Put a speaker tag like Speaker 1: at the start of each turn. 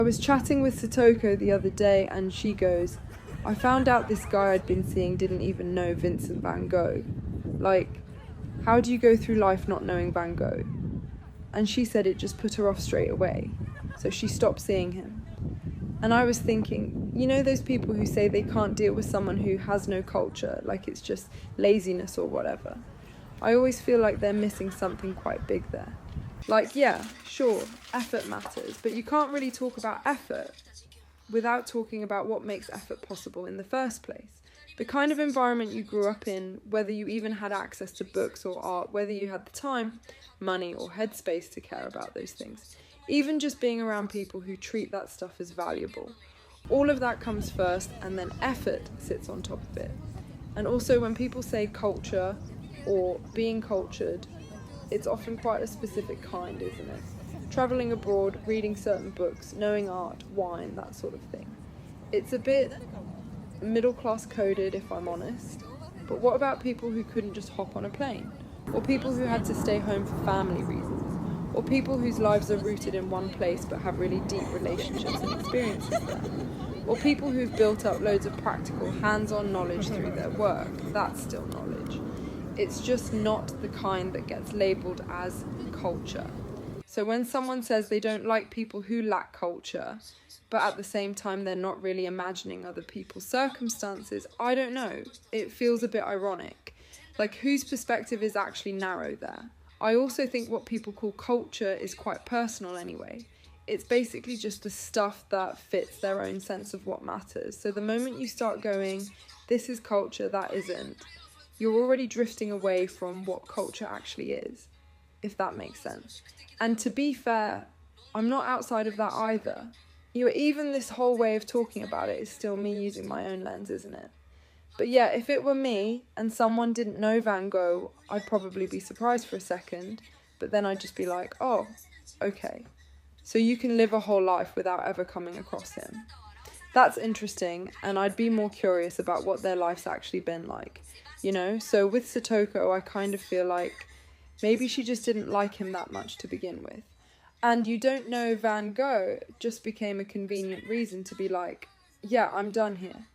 Speaker 1: I was chatting with Satoko the other day and she goes, I found out this guy I'd been seeing didn't even know Vincent van Gogh. Like, how do you go through life not knowing Van Gogh? And she said it just put her off straight away, so she stopped seeing him. And I was thinking, you know those people who say they can't deal with someone who has no culture, like it's just laziness or whatever? I always feel like they're missing something quite big there. Like, yeah, sure, effort matters, but you can't really talk about effort without talking about what makes effort possible in the first place. The kind of environment you grew up in, whether you even had access to books or art, whether you had the time, money or headspace to care about those things. Even just being around people who treat that stuff as valuable. All of that comes first and then effort sits on top of it. And also when people say culture or being cultured, it's often quite a specific kind, isn't it? Travelling abroad, reading certain books, knowing art, wine, that sort of thing. It's a bit middle-class coded, if I'm honest. But what about people who couldn't just hop on a plane? Or people who had to stay home for family reasons? Or people whose lives are rooted in one place but have really deep relationships and experiences there? Or people who've built up loads of practical, hands-on knowledge through their work? That's still knowledge. It's just not the kind that gets labelled as culture. So when someone says they don't like people who lack culture, but at the same time they're not really imagining other people's circumstances, I don't know. It feels a bit ironic. Like, whose perspective is actually narrow there? I also think what people call culture is quite personal anyway. It's basically just the stuff that fits their own sense of what matters. So the moment you start going, this is culture, that isn't, you're already drifting away from what culture actually is, if that makes sense. And to be fair, I'm not outside of that either. Even this whole way of talking about it is still me using my own lens, isn't it? But yeah, if it were me and someone didn't know Van Gogh, I'd probably be surprised for a second, but then I'd just be like, oh, okay. So you can live a whole life without ever coming across him. That's interesting, and I'd be more curious about what their life's actually been like, you know? So with Satoko, I kind of feel like maybe she just didn't like him that much to begin with. And you don't know Van Gogh just became a convenient reason to be like, yeah, I'm done here.